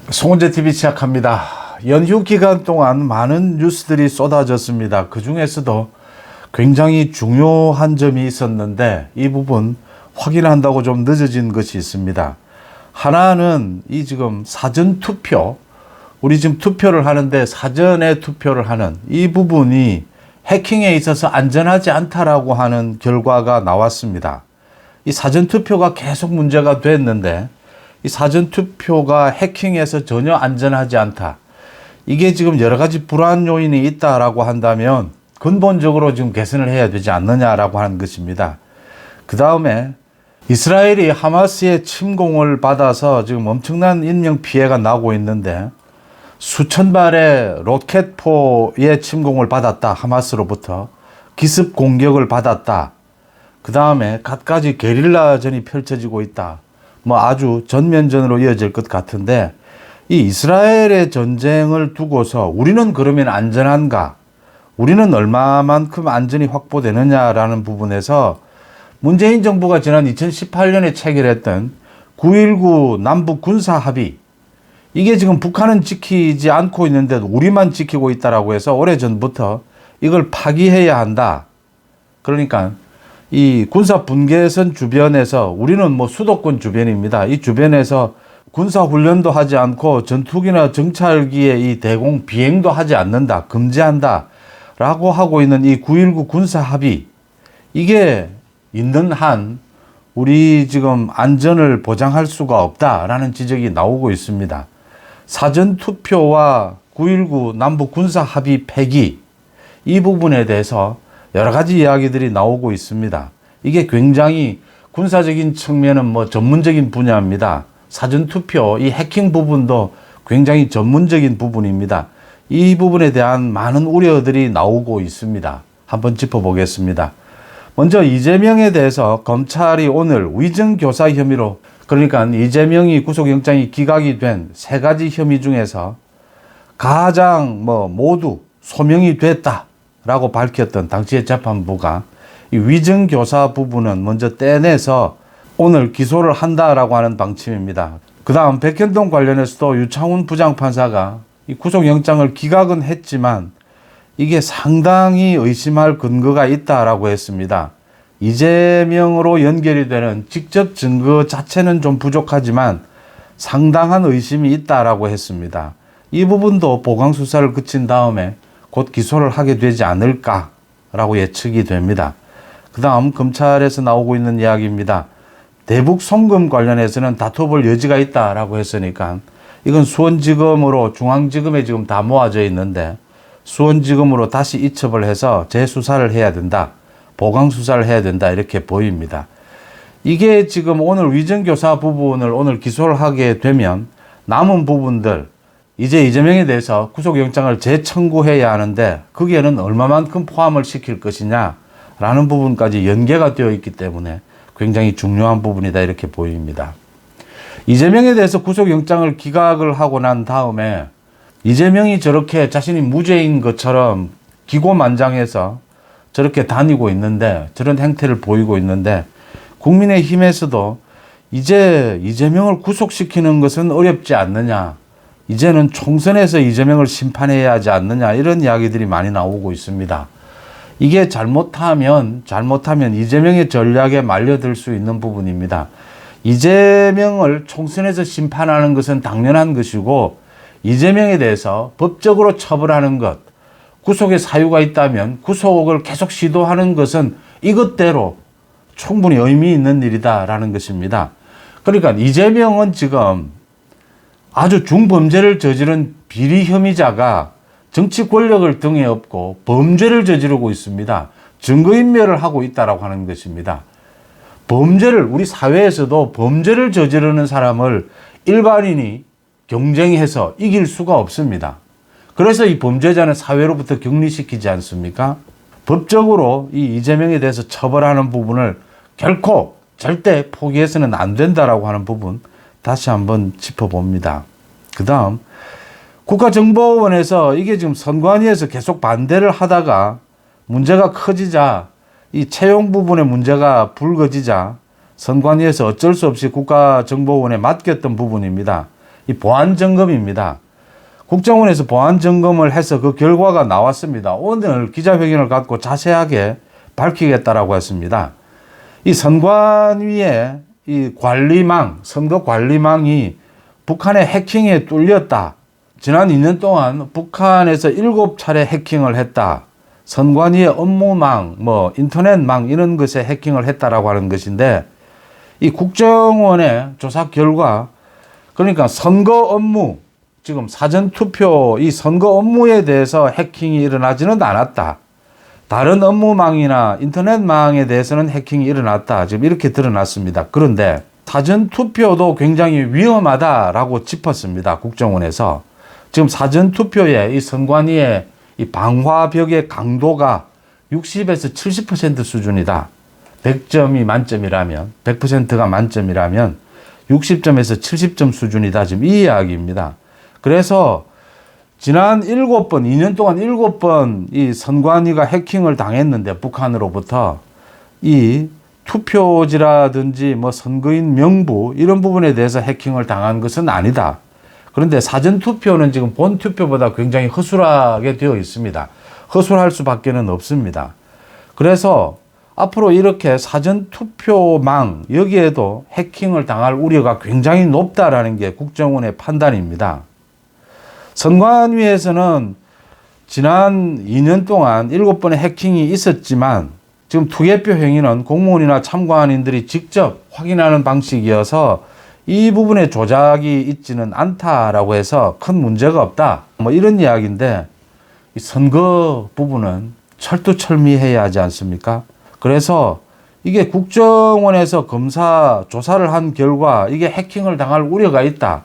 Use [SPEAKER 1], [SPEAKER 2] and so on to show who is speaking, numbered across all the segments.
[SPEAKER 1] 송은재 TV 시작합니다. 연휴 기간 동안 많은 뉴스들이 쏟아졌습니다. 그 중에서도 굉장히 중요한 점이 있었는데 이 부분 확인한다고 좀 늦어진 것이 있습니다. 하나는 이 지금 사전 투표, 우리 지금 투표를 하는데 사전에 투표를 하는 이 부분이 해킹에 있어서 안전하지 않다라고 하는 결과가 나왔습니다. 이 사전 투표가 계속 문제가 됐는데 이 사전 투표가 해킹에서 전혀 안전하지 않다. 이게 지금 여러 가지 불안 요인이 있다라고 한다면 근본적으로 지금 개선을 해야 되지 않느냐라고 하는 것입니다. 그 다음에 이스라엘이 하마스의 침공을 받아서 지금 엄청난 인명 피해가 나고 있는데 수천 발의 로켓포의 침공을 받았다. 하마스로부터 기습 공격을 받았다. 그 다음에 갖가지 게릴라전이 펼쳐지고 있다. 아주 전면전으로 이어질 것 같은데 이 이스라엘의 전쟁을 두고서 우리는 그러면 안전한가? 우리는 얼마만큼 안전이 확보되느냐라는 부분에서 문재인 정부가 지난 2018년에 체결했던 9.19 남북 군사 합의, 이게 지금 북한은 지키지 않고 있는데 우리만 지키고 있다라고 해서 오래전부터 이걸 파기해야 한다. 그러니까 이 군사 분계선 주변에서, 우리는 수도권 주변입니다. 이 주변에서 군사 훈련도 하지 않고 전투기나 정찰기의 이 대공 비행도 하지 않는다, 금지한다 라고 하고 있는 이 9.19 군사 합의, 이게 있는 한 우리 지금 안전을 보장할 수가 없다라는 지적이 나오고 있습니다. 사전 투표와 9.19 남북 군사 합의 폐기, 이 부분에 대해서 여러 가지 이야기들이 나오고 있습니다. 이게 굉장히 군사적인 측면은 전문적인 분야입니다. 사전투표, 이 해킹 부분도 굉장히 전문적인 부분입니다. 이 부분에 대한 많은 우려들이 나오고 있습니다. 한번 짚어보겠습니다. 먼저 이재명에 대해서 검찰이 오늘 위증교사 혐의로, 그러니까 이재명이 구속영장이 기각이 된 세 가지 혐의 중에서 가장 모두 소명이 됐다 라고 밝혔던 당시의 재판부가 이 위증교사 부분은 먼저 떼내서 오늘 기소를 한다라고 하는 방침입니다. 그 다음 백현동 관련해서도 유창훈 부장판사가 이 구속영장을 기각은 했지만 이게 상당히 의심할 근거가 있다라고 했습니다. 이재명으로 연결이 되는 직접 증거 자체는 좀 부족하지만 상당한 의심이 있다라고 했습니다. 이 부분도 보강수사를 거친 다음에 곧 기소를 하게 되지 않을까라고 예측이 됩니다. 그 다음 검찰에서 나오고 있는 이야기입니다. 대북 송금 관련해서는 다퉈볼 여지가 있다라고 했으니까 이건 수원지검으로 중앙지검에 지금 다 모아져 있는데 수원지검으로 다시 이첩을 해서 재수사를 해야 된다. 보강수사를 해야 된다. 이렇게 보입니다. 이게 지금 오늘 위증교사 부분을 오늘 기소를 하게 되면 남은 부분들, 이제 이재명에 대해서 구속영장을 재청구해야 하는데 거기에는 얼마만큼 포함을 시킬 것이냐라는 부분까지 연계가 되어 있기 때문에 굉장히 중요한 부분이다 이렇게 보입니다. 이재명에 대해서 구속영장을 기각을 하고 난 다음에 이재명이 저렇게 자신이 무죄인 것처럼 기고만장해서 저렇게 다니고 있는데, 저런 행태를 보이고 있는데 국민의힘에서도 이제 이재명을 구속시키는 것은 어렵지 않느냐, 이제는 총선에서 이재명을 심판해야 하지 않느냐, 이런 이야기들이 많이 나오고 있습니다. 이게 잘못하면 이재명의 전략에 말려들 수 있는 부분입니다. 이재명을 총선에서 심판하는 것은 당연한 것이고 이재명에 대해서 법적으로 처벌하는 것, 구속의 사유가 있다면 구속을 계속 시도하는 것은 이것대로 충분히 의미 있는 일이다라는 것입니다. 그러니까 이재명은 지금 아주 중범죄를 저지른 비리 혐의자가 정치 권력을 등에 업고 범죄를 저지르고 있습니다. 증거인멸을 하고 있다라고 하는 것입니다. 우리 사회에서도 범죄를 저지르는 사람을 일반인이 경쟁해서 이길 수가 없습니다. 그래서 이 범죄자는 사회로부터 격리시키지 않습니까? 법적으로 이 이재명에 대해서 처벌하는 부분을 결코 절대 포기해서는 안 된다라고 하는 부분 다시 한번 짚어봅니다. 그 다음 국가정보원에서 이게 지금 선관위에서 계속 반대를 하다가 문제가 커지자, 이 채용 부분의 문제가 불거지자 선관위에서 어쩔 수 없이 국가정보원에 맡겼던 부분입니다. 이 보안 점검입니다. 국정원에서 보안 점검을 해서 그 결과가 나왔습니다. 오늘 기자회견을 갖고 자세하게 밝히겠다라고 했습니다. 이 선관위의 이 관리망, 선거 관리망이 북한의 해킹에 뚫렸다. 지난 2년 동안 북한에서 7차례 해킹을 했다. 선관위의 업무망, 인터넷망 이런 것에 해킹을 했다라고 하는 것인데, 이 국정원의 조사 결과, 그러니까 선거 업무, 지금 사전투표 이 선거 업무에 대해서 해킹이 일어나지는 않았다. 다른 업무망이나 인터넷망에 대해서는 해킹이 일어났다. 지금 이렇게 드러났습니다. 그런데 사전투표도 굉장히 위험하다라고 짚었습니다. 국정원에서. 지금 사전투표에 이 선관위의 이 방화벽의 강도가 60에서 70% 수준이다. 100점이 만점이라면, 100%가 만점이라면 60점에서 70점 수준이다. 지금 이 이야기입니다. 그래서 지난 7번, 2년 동안 7번 이 선관위가 해킹을 당했는데 북한으로부터 이 투표지라든지 선거인 명부 이런 부분에 대해서 해킹을 당한 것은 아니다. 그런데 사전투표는 지금 본투표보다 굉장히 허술하게 되어 있습니다. 허술할 수밖에는 없습니다. 그래서 앞으로 이렇게 사전투표망 여기에도 해킹을 당할 우려가 굉장히 높다라는 게 국정원의 판단입니다. 선관위에서는 지난 2년 동안 7번의 해킹이 있었지만 지금 투개표 행위는 공무원이나 참관인들이 직접 확인하는 방식이어서 이 부분에 조작이 있지는 않다라고 해서 큰 문제가 없다. 이런 이야기인데 이 선거 부분은 철두철미해야 하지 않습니까? 그래서 이게 국정원에서 검사 조사를 한 결과 이게 해킹을 당할 우려가 있다.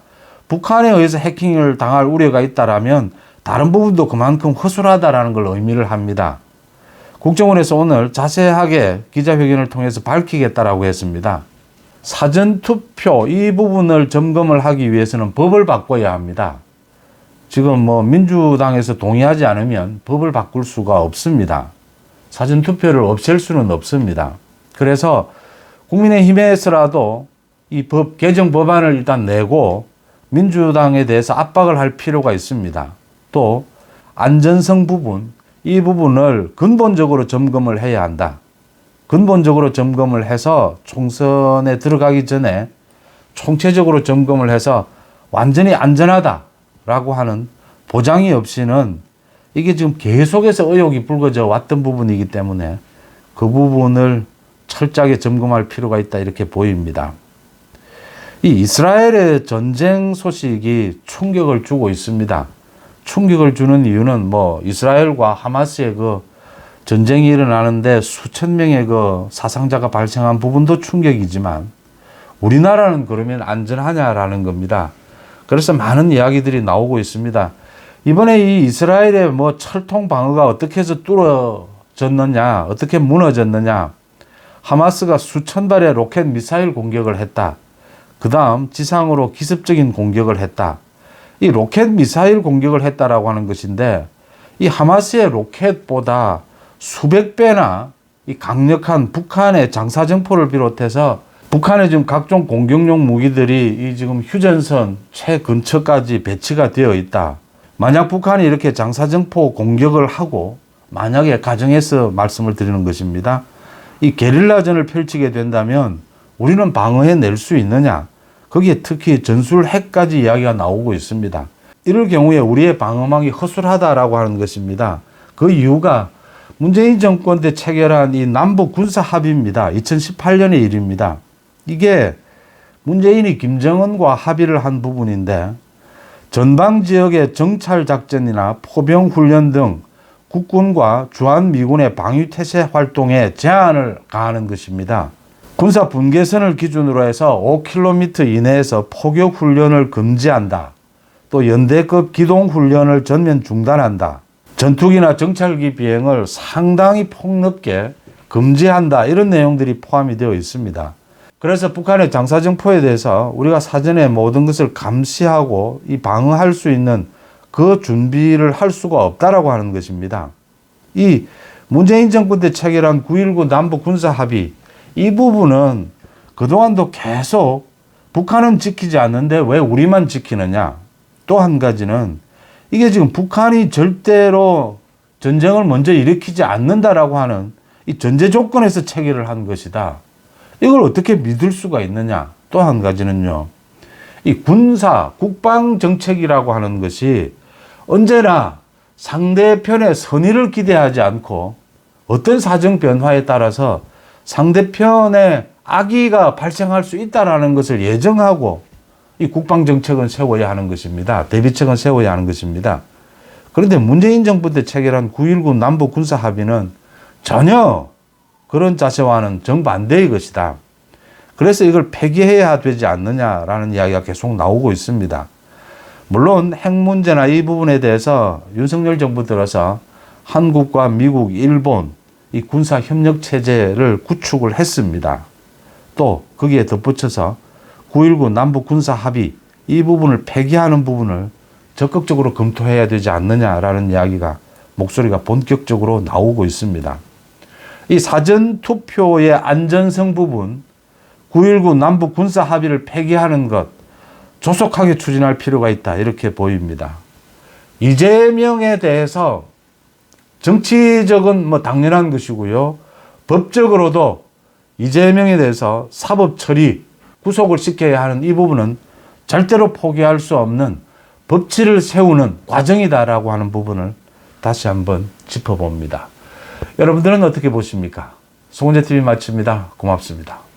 [SPEAKER 1] 북한에 의해서 해킹을 당할 우려가 있다라면 다른 부분도 그만큼 허술하다라는 걸 의미를 합니다. 국정원에서 오늘 자세하게 기자회견을 통해서 밝히겠다라고 했습니다. 사전투표 이 부분을 점검을 하기 위해서는 법을 바꿔야 합니다. 지금 민주당에서 동의하지 않으면 법을 바꿀 수가 없습니다. 사전투표를 없앨 수는 없습니다. 그래서 국민의힘에서라도 이 법 개정 법안을 일단 내고 민주당에 대해서 압박을 할 필요가 있습니다. 또 안전성 부분, 이 부분을 근본적으로 점검을 해야 한다. 근본적으로 점검을 해서 총선에 들어가기 전에 총체적으로 점검을 해서 완전히 안전하다라고 하는 보장이 없이는 이게 지금 계속해서 의혹이 불거져 왔던 부분이기 때문에 그 부분을 철저하게 점검할 필요가 있다 이렇게 보입니다. 이 이스라엘의 전쟁 소식이 충격을 주고 있습니다. 충격을 주는 이유는 이스라엘과 하마스의 그 전쟁이 일어나는데 수천 명의 그 사상자가 발생한 부분도 충격이지만 우리나라는 그러면 안전하냐라는 겁니다. 그래서 많은 이야기들이 나오고 있습니다. 이번에 이 이스라엘의 철통 방어가 어떻게 해서 뚫어졌느냐, 어떻게 무너졌느냐, 하마스가 수천 발의 로켓 미사일 공격을 했다. 그 다음 지상으로 기습적인 공격을 했다. 이 로켓 미사일 공격을 했다라고 하는 것인데 이 하마스의 로켓보다 수백 배나 이 강력한 북한의 장사정포를 비롯해서 북한의 지금 각종 공격용 무기들이 이 지금 휴전선 최근처까지 배치가 되어 있다. 만약 북한이 이렇게 장사정포 공격을 하고 만약에 가정해서 말씀을 드리는 것입니다. 이 게릴라전을 펼치게 된다면 우리는 방어해낼 수 있느냐? 거기에 특히 전술핵까지 이야기가 나오고 있습니다. 이럴 경우에 우리의 방어망이 허술하다라고 하는 것입니다. 그 이유가 문재인 정권 때 체결한 이 남북 군사 합의입니다. 2018년의 일입니다. 이게 문재인이 김정은과 합의를 한 부분인데 전방 지역의 정찰 작전이나 포병 훈련 등 국군과 주한미군의 방위태세 활동에 제한을 가하는 것입니다. 군사 분계선을 기준으로 해서 5km 이내에서 포격 훈련을 금지한다. 또 연대급 기동 훈련을 전면 중단한다. 전투기나 정찰기 비행을 상당히 폭넓게 금지한다. 이런 내용들이 포함이 되어 있습니다. 그래서 북한의 장사정포에 대해서 우리가 사전에 모든 것을 감시하고 이 방어할 수 있는 그 준비를 할 수가 없다라고 하는 것입니다. 이 문재인 정권 때 체결한 9.19 남북 군사 합의 이 부분은 그동안도 계속 북한은 지키지 않는데 왜 우리만 지키느냐? 또 한 가지는 이게 지금 북한이 절대로 전쟁을 먼저 일으키지 않는다라고 하는 이 전제 조건에서 체결을 한 것이다. 이걸 어떻게 믿을 수가 있느냐? 또 한 가지는요. 이 군사, 국방 정책이라고 하는 것이 언제나 상대편의 선의를 기대하지 않고 어떤 사정 변화에 따라서 상대편의 악의가 발생할 수 있다는 것을 예정하고 이 국방 정책은 세워야 하는 것입니다. 대비책은 세워야 하는 것입니다. 그런데 문재인 정부 때 체결한 9.19 남북 군사 합의는 전혀 그런 자세와는 정반대의 것이다. 그래서 이걸 폐기해야 되지 않느냐라는 이야기가 계속 나오고 있습니다. 물론 핵 문제나 이 부분에 대해서 윤석열 정부 들어서 한국과 미국, 일본 이 군사 협력 체제를 구축을 했습니다. 또 거기에 덧붙여서 9.19 남북 군사 합의 이 부분을 폐기하는 부분을 적극적으로 검토해야 되지 않느냐라는 이야기가 목소리가 본격적으로 나오고 있습니다. 이 사전 투표의 안전성 부분 9.19 남북 군사 합의를 폐기하는 것 조속하게 추진할 필요가 있다 이렇게 보입니다. 이재명에 대해서 정치적은 뭐 당연한 것이고요. 법적으로도 이재명에 대해서 사법 처리, 구속을 시켜야 하는 이 부분은 절대로 포기할 수 없는 법치를 세우는 과정이다라고 하는 부분을 다시 한번 짚어봅니다. 여러분들은 어떻게 보십니까? 송은재TV 마칩니다. 고맙습니다.